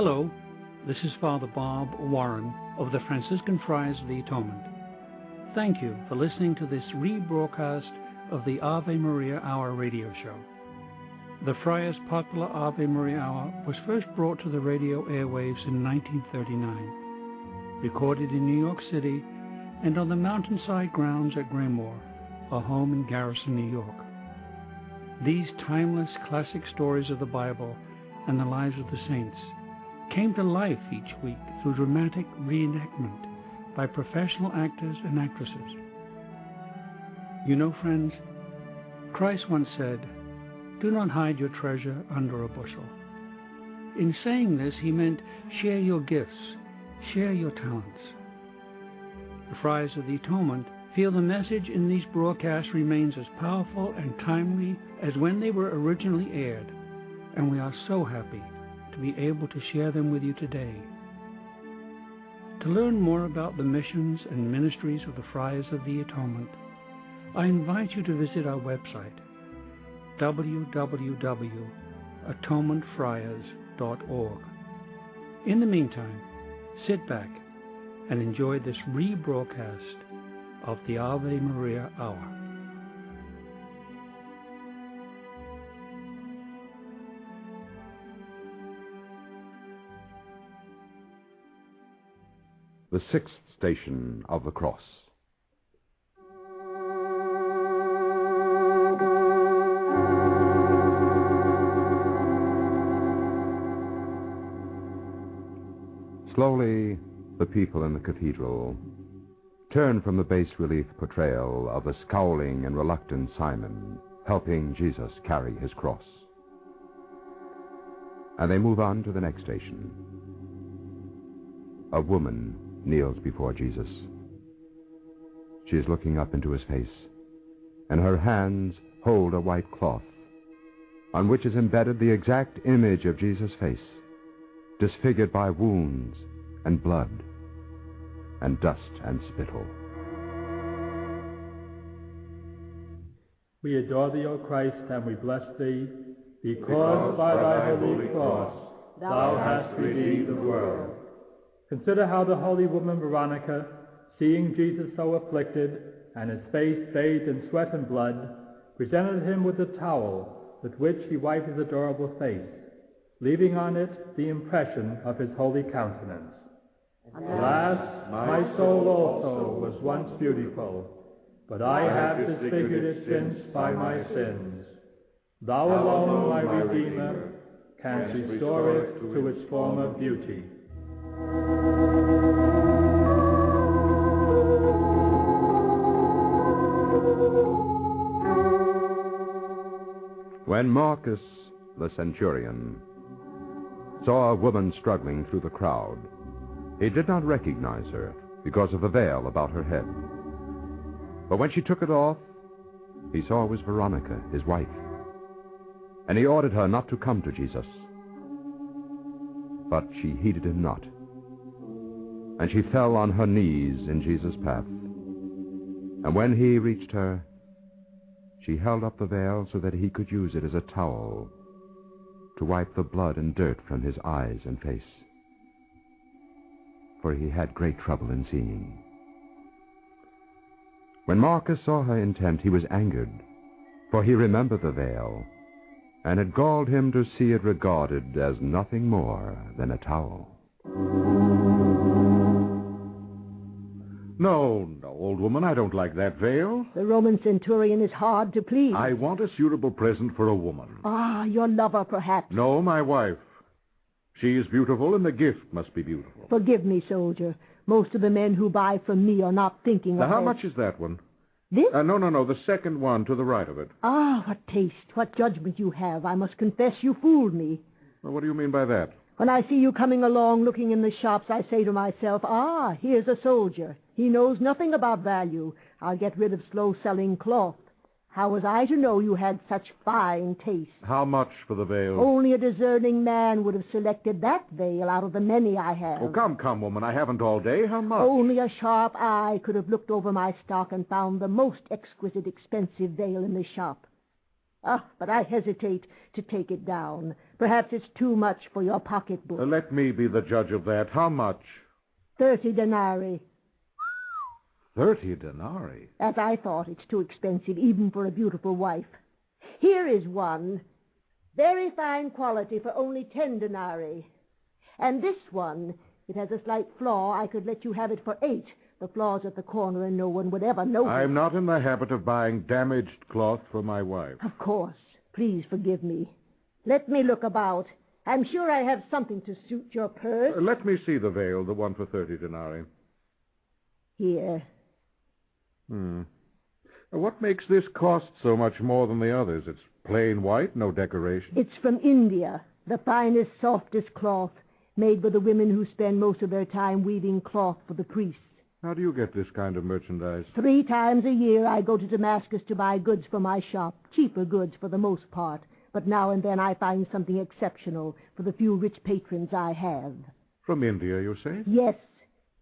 Hello, this is Father Bob Warren of the Franciscan Friars of the Atonement. Thank you for listening to this rebroadcast of the Ave Maria Hour radio show. The Friars' popular Ave Maria Hour was first brought to the radio airwaves in 1939, recorded in New York City and on the mountainside grounds at Graymoor, a home in Garrison, New York. These timeless classic stories of the Bible and the lives of the saints came to life each week through dramatic reenactment by professional actors and actresses. You know, friends, Christ once said, "Do not hide your treasure under a bushel." In saying this, he meant share your gifts, share your talents. The Friars of the Atonement feel the message in these broadcasts remains as powerful and timely as when they were originally aired, and we are so happy to be able to share them with you today. To learn more about the missions and ministries of the Friars of the Atonement, I invite you to visit our website, www.atonementfriars.org. In the meantime, sit back and enjoy this rebroadcast of the Ave Maria Hour. The sixth station of the cross. Slowly, the people in the cathedral turned from the bas-relief portrayal of the scowling and reluctant Simon helping Jesus carry his cross. And they move on to the next station. A woman kneels before Jesus. She is looking up into his face, and her hands hold a white cloth on which is embedded the exact image of Jesus' face, disfigured by wounds and blood and dust and spittle. We adore thee, O Christ, and we bless thee, because by thy holy cross thou hast redeemed the world. Consider how the holy woman Veronica, seeing Jesus so afflicted, and his face bathed in sweat and blood, presented him with a towel with which he wiped his adorable face, leaving on it the impression of his holy countenance. Alas, my soul also was once beautiful, but I have disfigured it since by my sins. Thou alone, my Redeemer, canst restore it to its former beauty. When Marcus, the centurion, saw a woman struggling through the crowd, he did not recognize her because of the veil about her head. But when she took it off, he saw it was Veronica, his wife, and he ordered her not to come to Jesus. But she heeded him not, and she fell on her knees in Jesus' path. And when he reached her, she held up the veil so that he could use it as a towel to wipe the blood and dirt from his eyes and face, for he had great trouble in seeing. When Marcus saw her intent, he was angered, for he remembered the veil, and it galled him to see it regarded as nothing more than a towel. No, old woman, I don't like that veil. The Roman centurion is hard to please. I want a suitable present for a woman. Ah, your lover, perhaps. No, my wife. She is beautiful, and the gift must be beautiful. Forgive me, soldier. Most of the men who buy from me are not thinking Now, of how their... much is that one? This? No, the second one to the right of it. Ah, what taste, what judgment you have. I must confess you fooled me. Well, what do you mean by that? When I see you coming along looking in the shops, I say to myself, ah, here's a soldier. He knows nothing about value. I'll get rid of slow-selling cloth. How was I to know you had such fine taste? How much for the veil? Only a discerning man would have selected that veil out of the many I have. Oh, come, woman. I haven't all day. How much? Only a sharp eye could have looked over my stock and found the most exquisite, expensive veil in the shop. Ah, but I hesitate to take it down. Perhaps it's too much for your pocketbook. Let me be the judge of that. How much? 30 denarii. 30 denarii? As I thought, it's too expensive, even for a beautiful wife. Here is one. Very fine quality for only 10 denarii. And this one, it has a slight flaw. I could let you have it for 8. The flaw's at the corner and no one would ever notice. I'm not in the habit of buying damaged cloth for my wife. Of course. Please forgive me. Let me look about. I'm sure I have something to suit your purse. Let me see the veil, the one for 30 denarii. Here. What makes this cost so much more than the others? It's plain white, no decoration. It's from India. The finest, softest cloth, made by the women who spend most of their time weaving cloth for the priests. How do you get this kind of merchandise? 3 times a year I go to Damascus to buy goods for my shop, cheaper goods for the most part. But now and then I find something exceptional for the few rich patrons I have. From India, you say? Yes.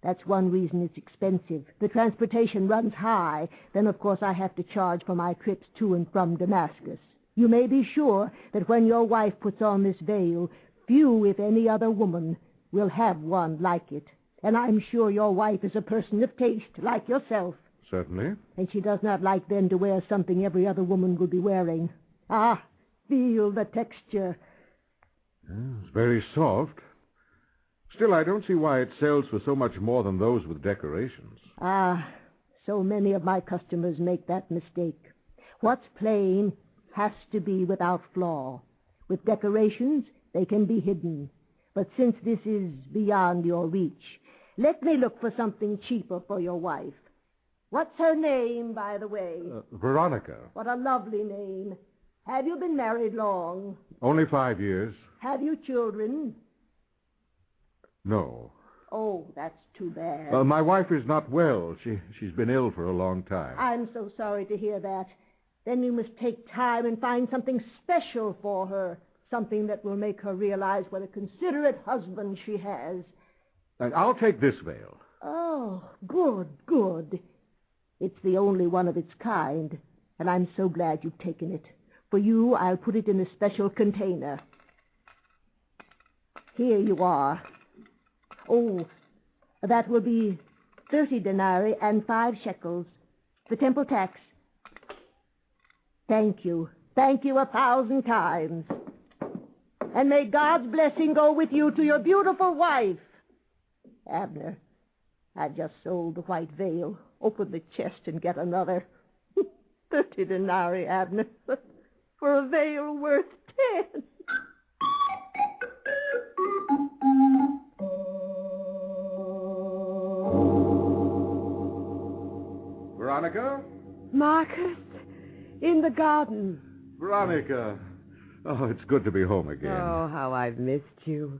That's one reason it's expensive. The transportation runs high. Then, of course, I have to charge for my trips to and from Damascus. You may be sure that when your wife puts on this veil, few, if any other woman, will have one like it. And I'm sure your wife is a person of taste, like yourself. Certainly. And she does not like then to wear something every other woman will be wearing. Ah, feel the texture. It's very soft. Still, I don't see why it sells for so much more than those with decorations. Ah, so many of my customers make that mistake. What's plain has to be without flaw. With decorations, they can be hidden. But since this is beyond your reach, let me look for something cheaper for your wife. What's her name, by the way? Veronica. What a lovely name. Have you been married long? Only 5 years. Have you children? No. Oh, that's too bad. My wife is not well. She's been ill for a long time. I'm so sorry to hear that. Then you must take time and find something special for her. Something that will make her realize what a considerate husband she has. I'll take this veil. Oh, good. It's the only one of its kind, and I'm so glad you've taken it. For you, I'll put it in a special container. Here you are. Oh, that will be 30 denarii and 5 shekels. The temple tax. Thank you. Thank you 1,000 times. And may God's blessing go with you to your beautiful wife. Abner, I've just sold the white veil. Open the chest and get another. 30 denarii, Abner, for a veil worth 10. Veronica? Marcus, in the garden. Veronica. Oh, it's good to be home again. Oh, how I've missed you.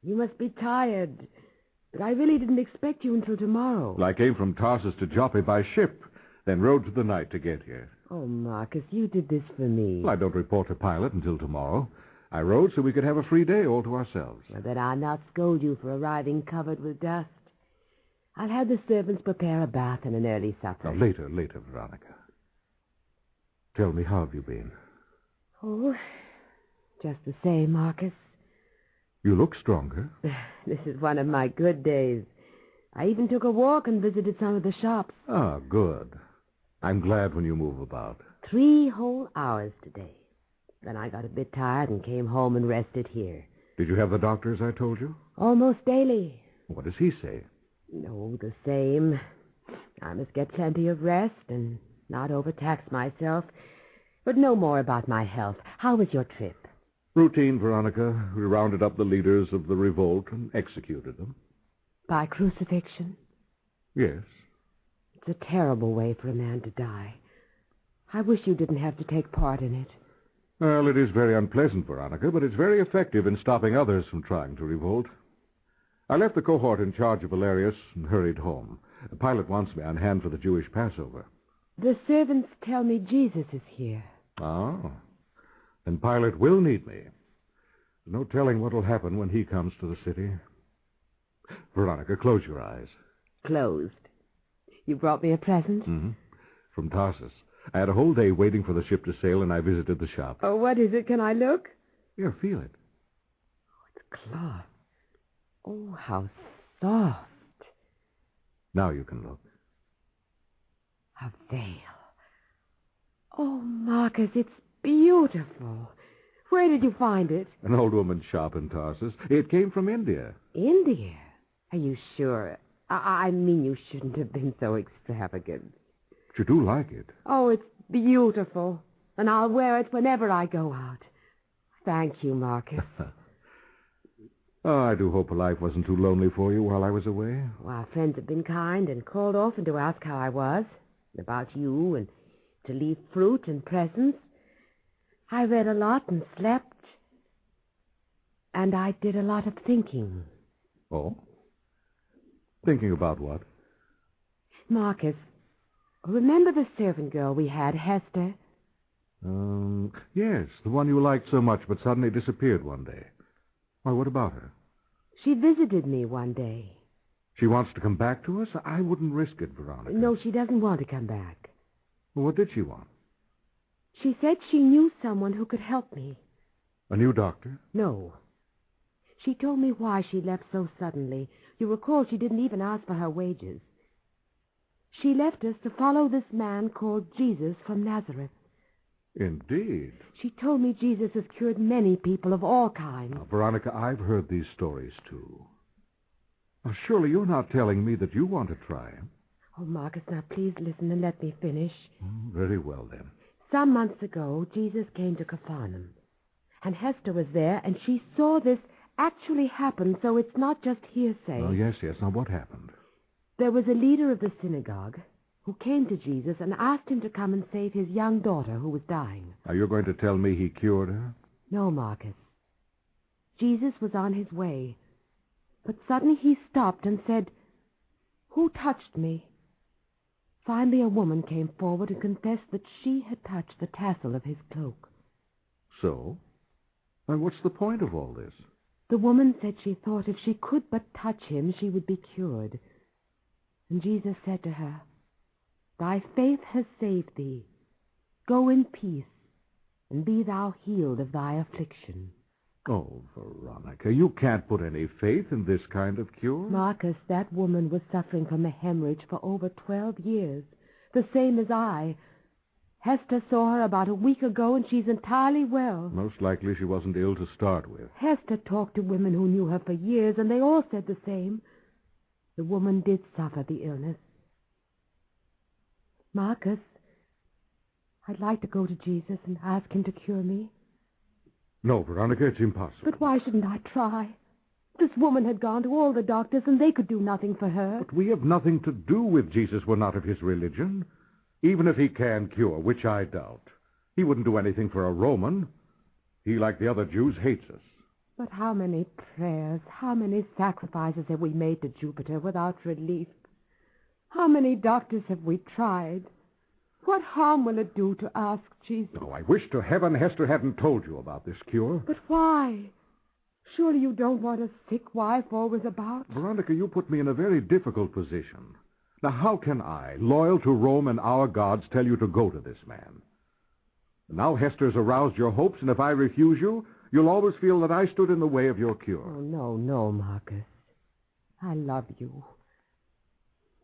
You must be tired. But I really didn't expect you until tomorrow. I came from Tarsus to Joppe by ship, then rode to the night to get here. Oh, Marcus, you did this for me. Well, I don't report to pilot until tomorrow. I rode so we could have a free day all to ourselves. Well, then I'll not scold you for arriving covered with dust. I'll have the servants prepare a bath and an early supper. Now, later, Veronica. Tell me, how have you been? Oh, just the same, Marcus. You look stronger. This is one of my good days. I even took a walk and visited some of the shops. Ah, good. I'm glad when you move about. 3 whole hours today. Then I got a bit tired and came home and rested here. Did you have the doctor, as I told you? Almost daily. What does he say? No, the same. I must get plenty of rest and not overtax myself. But no more about my health. How was your trip? Routine, Veronica. We rounded up the leaders of the revolt and executed them. By crucifixion? Yes. It's a terrible way for a man to die. I wish you didn't have to take part in it. Well, it is very unpleasant, Veronica, but it's very effective in stopping others from trying to revolt. I left the cohort in charge of Valerius and hurried home. The pilot wants me on hand for the Jewish Passover. The servants tell me Jesus is here. Oh. Then Pilate will need me. There's no telling what will happen when he comes to the city. Veronica, close your eyes. Closed. You brought me a present? Mm-hmm. From Tarsus. I had a whole day waiting for the ship to sail, and I visited the shop. Oh, what is it? Can I look? Here, feel it. cloth. Oh, how soft. Now you can look. A veil. Oh, Marcus, it's beautiful. Where did you find it? An old woman's shop in Tarsus. It came from India. India? Are you sure? I mean, you shouldn't have been so extravagant. But you do like it. Oh, it's beautiful. And I'll wear it whenever I go out. Thank you, Marcus. Oh, I do hope life wasn't too lonely for you while I was away. Well, our friends have been kind and called often to ask how I was, and about you, and to leave fruit and presents. I read a lot and slept, and I did a lot of thinking. Oh? Thinking about what? Marcus, remember the servant girl we had, Hester? Yes, the one you liked so much but suddenly disappeared one day. Why, what about her? She visited me one day. She wants to come back to us? I wouldn't risk it, Veronica. No, she doesn't want to come back. Well, what did she want? She said she knew someone who could help me. A new doctor? No. She told me why she left so suddenly. You recall she didn't even ask for her wages. She left us to follow this man called Jesus from Nazareth. Indeed. She told me Jesus has cured many people of all kinds. Now, Veronica, I've heard these stories, too. Now, surely you're not telling me that you want to try him. Oh, Marcus, now please listen and let me finish. Very well, then. Some months ago, Jesus came to Capharnaum. And Hester was there, and she saw this actually happen, so it's not just hearsay. Oh, yes. Now, what happened? There was a leader of the synagogue who came to Jesus and asked him to come and save his young daughter who was dying. Now, you're going to tell me he cured her? No, Marcus. Jesus was on his way, but suddenly he stopped and said, "Who touched me?" Finally, a woman came forward and confessed that she had touched the tassel of his cloak. So? And what's the point of all this? The woman said she thought if she could but touch him, she would be cured. And Jesus said to her, "Thy faith has saved thee. Go in peace, and be thou healed of thy affliction." Oh, Veronica, you can't put any faith in this kind of cure. Marcus, that woman was suffering from a hemorrhage for over 12 years, the same as I. Hester saw her about a week ago, and she's entirely well. Most likely she wasn't ill to start with. Hester talked to women who knew her for years, and they all said the same. The woman did suffer the illness. Marcus, I'd like to go to Jesus and ask him to cure me. No, Veronica, it's impossible. But why shouldn't I try? This woman had gone to all the doctors, and they could do nothing for her. But we have nothing to do with Jesus. We're not of his religion. Even if he can cure, which I doubt, he wouldn't do anything for a Roman. He, like the other Jews, hates us. But how many prayers, how many sacrifices have we made to Jupiter without relief? How many doctors have we tried? What harm will it do to ask Jesus? Oh, I wish to heaven Hester hadn't told you about this cure. But why? Surely you don't want a sick wife always about? Veronica, you put me in a very difficult position. Now, how can I, loyal to Rome and our gods, tell you to go to this man? Now Hester's aroused your hopes, and if I refuse you, you'll always feel that I stood in the way of your cure. Oh, no, Marcus. I love you.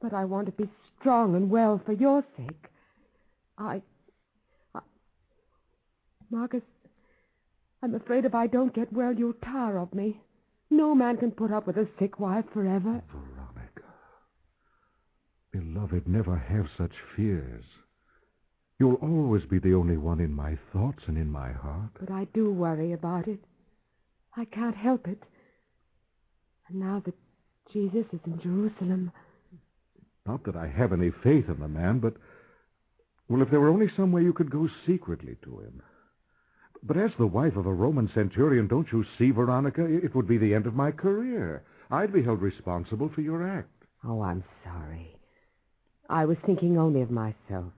But I want to be strong and well for your sake. Marcus, I'm afraid if I don't get well, you'll tire of me. No man can put up with a sick wife forever. Veronica, beloved, never have such fears. You'll always be the only one in my thoughts and in my heart. But I do worry about it. I can't help it. And now that Jesus is in Jerusalem... Not that I have any faith in the man, but... Well, if there were only some way you could go secretly to him. But as the wife of a Roman centurion, don't you see, Veronica, it would be the end of my career. I'd be held responsible for your act. Oh, I'm sorry. I was thinking only of myself.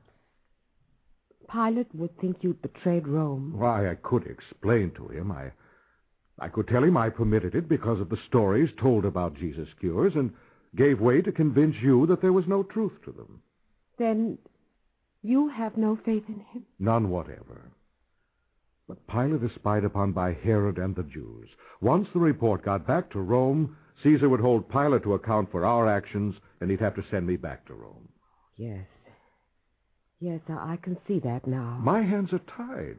Pilate would think you'd betrayed Rome. Why, I could explain to him. I could tell him I permitted it because of the stories told about Jesus' cures and gave way to convince you that there was no truth to them. Then you have no faith in him? None whatever. But Pilate is spied upon by Herod and the Jews. Once the report got back to Rome, Caesar would hold Pilate to account for our actions, and he'd have to send me back to Rome. Yes. Yes, I can see that now. My hands are tied.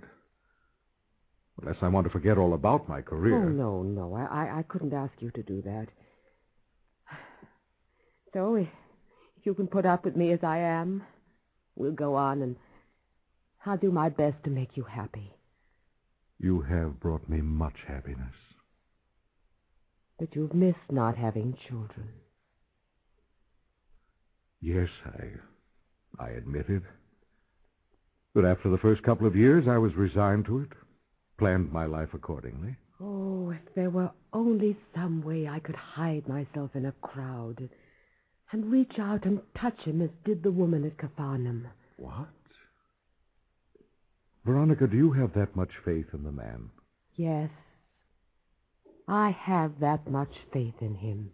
Unless I want to forget all about my career. Oh, no. I couldn't ask you to do that. So, if you can put up with me as I am, we'll go on, and I'll do my best to make you happy. You have brought me much happiness. But you've missed not having children. Yes, I admit it. But after the first couple of years, I was resigned to it, planned my life accordingly. Oh, if there were only some way I could hide myself in a crowd and reach out and touch him as did the woman at Capharnaum. What? Veronica, do you have that much faith in the man? Yes. I have that much faith in him.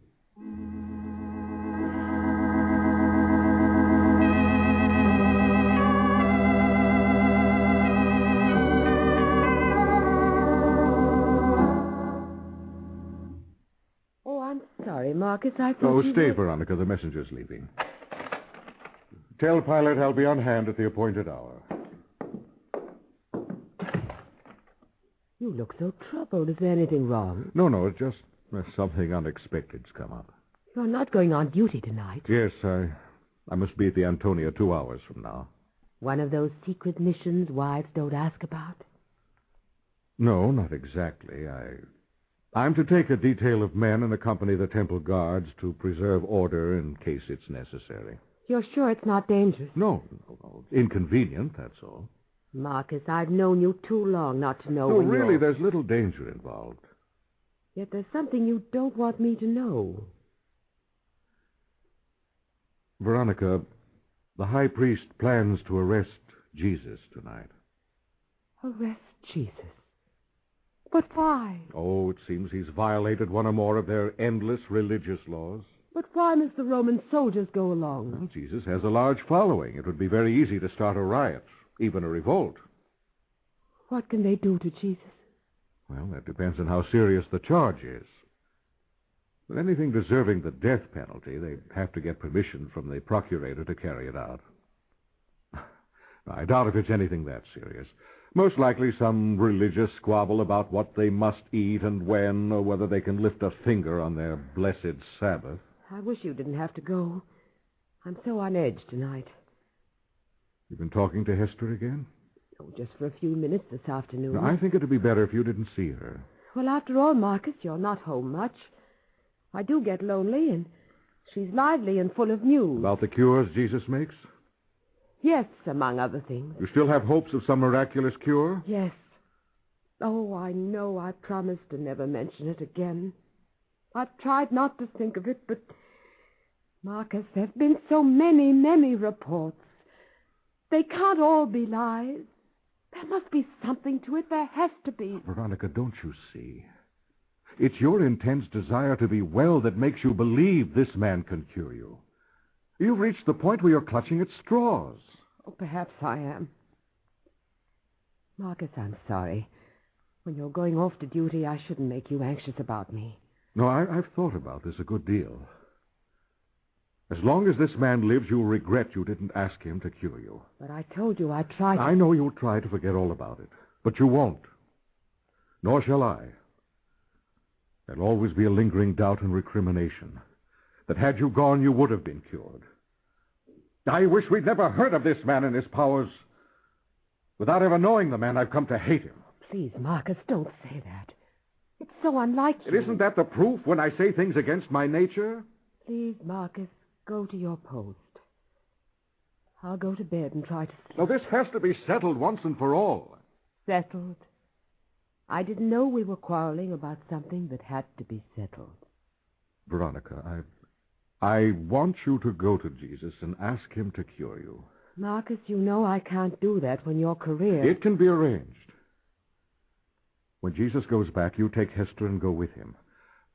Oh, I'm sorry, Marcus. I thought Oh, you stay, were... Veronica. The messenger's leaving. Tell Pilate I'll be on hand at the appointed hour. You look so troubled. Is there anything wrong? No, it's just something unexpected's come up. You're not going on duty tonight. Yes, I must be at the Antonia 2 hours from now. One of those secret missions wives don't ask about? No, not exactly. I'm to take a detail of men and accompany the temple guards to preserve order in case it's necessary. You're sure it's not dangerous? No. Inconvenient, that's all. Marcus, I've known you too long not to know No, when really, you're... there's little danger involved. Yet there's something you don't want me to know. Veronica, the high priest plans to arrest Jesus tonight. Arrest Jesus? But why? Oh, it seems he's violated one or more of their endless religious laws. But why must the Roman soldiers go along? Well, Jesus has a large following. It would be very easy to start a riot, even a revolt. What can they do to Jesus? Well, that depends on how serious the charge is. With anything deserving the death penalty, they have to get permission from the procurator to carry it out. I doubt if it's anything that serious. Most likely some religious squabble about what they must eat and when, or whether they can lift a finger on their blessed Sabbath. I wish you didn't have to go. I'm so on edge tonight. You've been talking to Hester again? Oh, just for a few minutes this afternoon. No, I think it'd be better if you didn't see her. Well, after all, Marcus, you're not home much. I do get lonely, and she's lively and full of news. About the cures Jesus makes? Yes, among other things. You still have hopes of some miraculous cure? Yes. Oh, I know I promised to never mention it again. I've tried not to think of it, but... Marcus, there have been so many reports. They can't all be lies. There must be something to it. There has to be. Veronica, don't you see? It's your intense desire to be well that makes you believe this man can cure you. You've reached the point where you're clutching at straws. Oh, perhaps I am. Marcus, I'm sorry. When you're going off to duty, I shouldn't make you anxious about me. No, I've thought about this a good deal. As long as this man lives, you'll regret you didn't ask him to cure you. But I told you I'd try to... I know you'll try to forget all about it, but you won't. Nor shall I. There'll always be a lingering doubt and recrimination that had you gone, you would have been cured. I wish we'd never heard of this man and his powers. Without ever knowing the man, I've come to hate him. Please, Marcus, don't say that. It's so unlike you. Isn't that the proof when I say things against my nature? Please, Marcus, go to your post. I'll go to bed and try to sleep. Now, this has to be settled once and for all. Settled? I didn't know we were quarreling about something that had to be settled. Veronica, I want you to go to Jesus and ask him to cure you. Marcus, you know I can't do that when your career... It can be arranged. When Jesus goes back, you take Hester and go with him.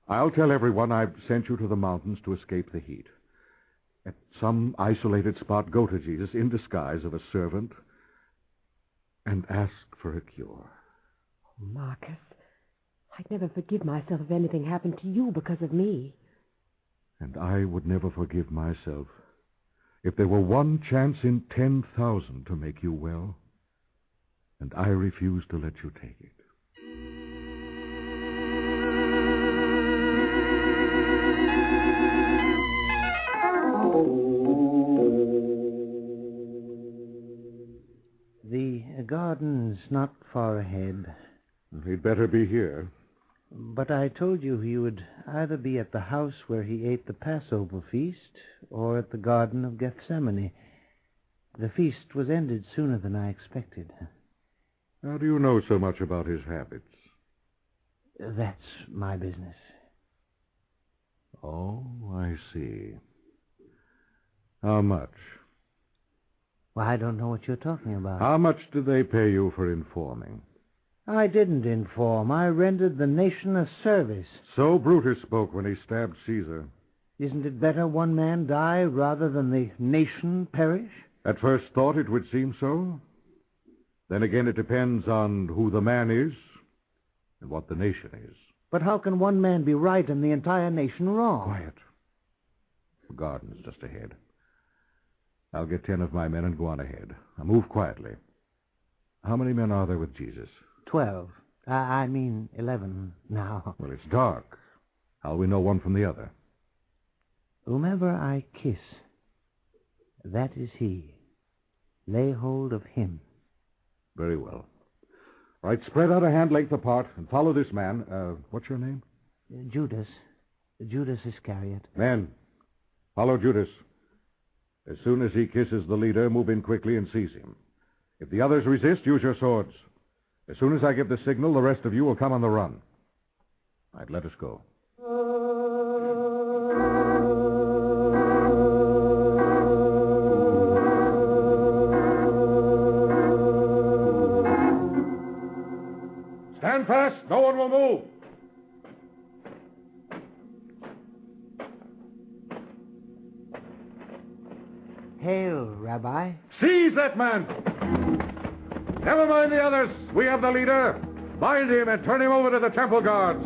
I'll tell everyone I've sent you to the mountains to escape the heat. At some isolated spot, go to Jesus in disguise of a servant and ask for a cure. Marcus, I'd never forgive myself if anything happened to you because of me. And I would never forgive myself if there were one chance in 10,000 to make you well, and I refuse to let you take it. The garden's not far ahead. He'd better be here. But I told you he would either be at the house where he ate the Passover feast or at the Garden of Gethsemane. The feast was ended sooner than I expected. How do you know so much about his habits? That's my business. Oh, I see. How much? Well, I don't know what you're talking about. How much do they pay you for informing? I didn't inform. I rendered the nation a service. So Brutus spoke when he stabbed Caesar. Isn't it better one man die rather than the nation perish? At first thought it would seem so. Then again it depends on who the man is and what the nation is. But how can one man be right and the entire nation wrong? Quiet. The garden's just ahead. I'll get 10 of my men and go on ahead. Now move quietly. How many men are there with Jesus? 12. I mean 11 now. Well, it's dark. How'll we know one from the other? Whomever I kiss, that is he. Lay hold of him. Very well. All right, spread out a hand length apart and follow this man. What's your name? Judas. Judas Iscariot. Men, follow Judas. As soon as he kisses the leader, move in quickly and seize him. If the others resist, use your swords. As soon as I give the signal, the rest of you will come on the run. All right, let us go. Stand fast. No one will move. Hail, Rabbi. Seize that man! Never mind the others. We have the leader. Bind him and turn him over to the temple guards.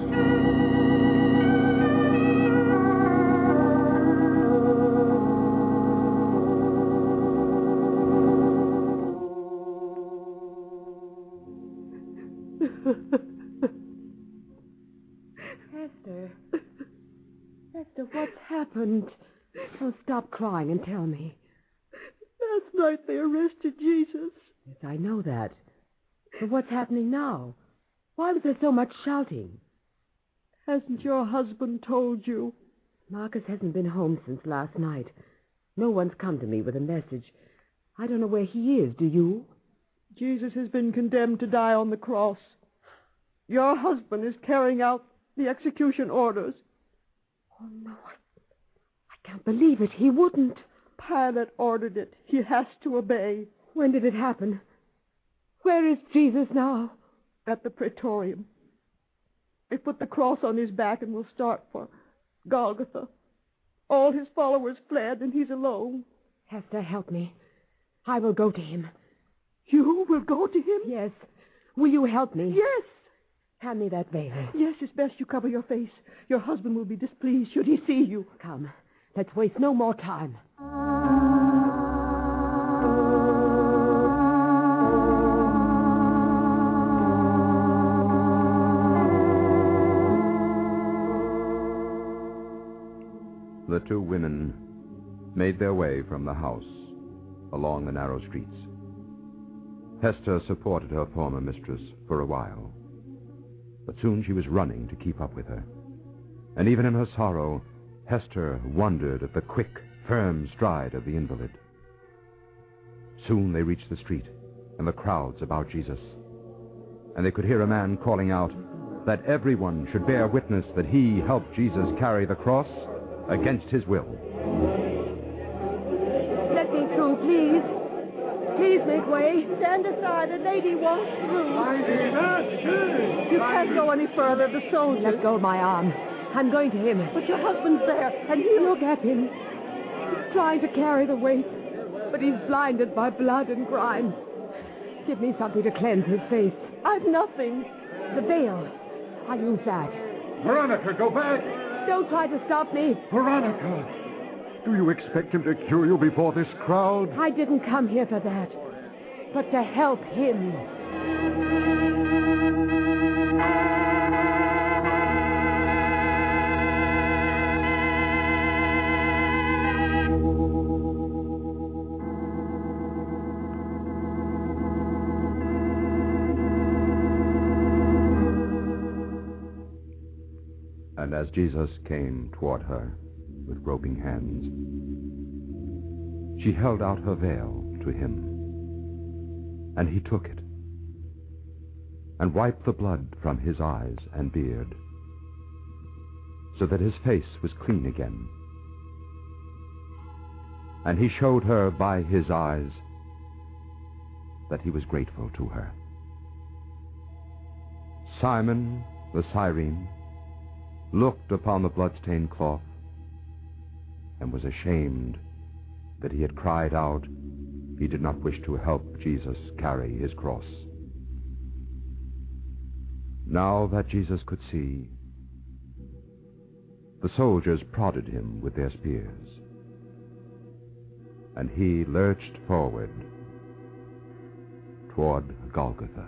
Esther, what's happened? Oh, stop crying and tell me. Last night they arrested Jesus. Yes, I know that. But what's happening now? Why was there so much shouting? Hasn't your husband told you? Marcus hasn't been home since last night. No one's come to me with a message. I don't know where he is. Do you? Jesus has been condemned to die on the cross. Your husband is carrying out the execution orders. Oh, no, I can't believe it. He wouldn't. Pilate ordered it. He has to obey. When did it happen? Where is Jesus now? At the Praetorium. They put the cross on his back and will start for Golgotha. All his followers fled, and he's alone. Hester, help me. I will go to him. You will go to him? Yes. Will you help me? Yes. Hand me that veil. Yes, it's best you cover your face. Your husband will be displeased should he see you. Come. Let's waste no more time. The two women made their way from the house along the narrow streets. Hester supported her former mistress for a while, but soon she was running to keep up with her. And even in her sorrow, Hester wondered at the quick, firm stride of the invalid. Soon they reached the street and the crowds about Jesus, and they could hear a man calling out that everyone should bear witness that he helped Jesus carry the cross against his will. Let me through, please. Please make way. Stand aside. A lady wants through. You can't go any further. The soldiers. Let go of my arm. I'm going to him. But your husband's there, and he... Look at him. He's trying to carry the weight, but he's blinded by blood and grime. Give me something to cleanse his face. I've nothing. The veil. I'll use that. Veronica, go back! Don't try to stop me. Veronica! Do you expect him to cure you before this crowd? I didn't come here for that, but to help him. And as Jesus came toward her with groping hands, she held out her veil to him, and he took it and wiped the blood from his eyes and beard, so that his face was clean again. And he showed her by his eyes that he was grateful to her. Simon the Cyrene looked upon the blood-stained cloth and was ashamed that he had cried out he did not wish to help Jesus carry his cross. Now that Jesus could see, the soldiers prodded him with their spears, and he lurched forward toward Golgotha.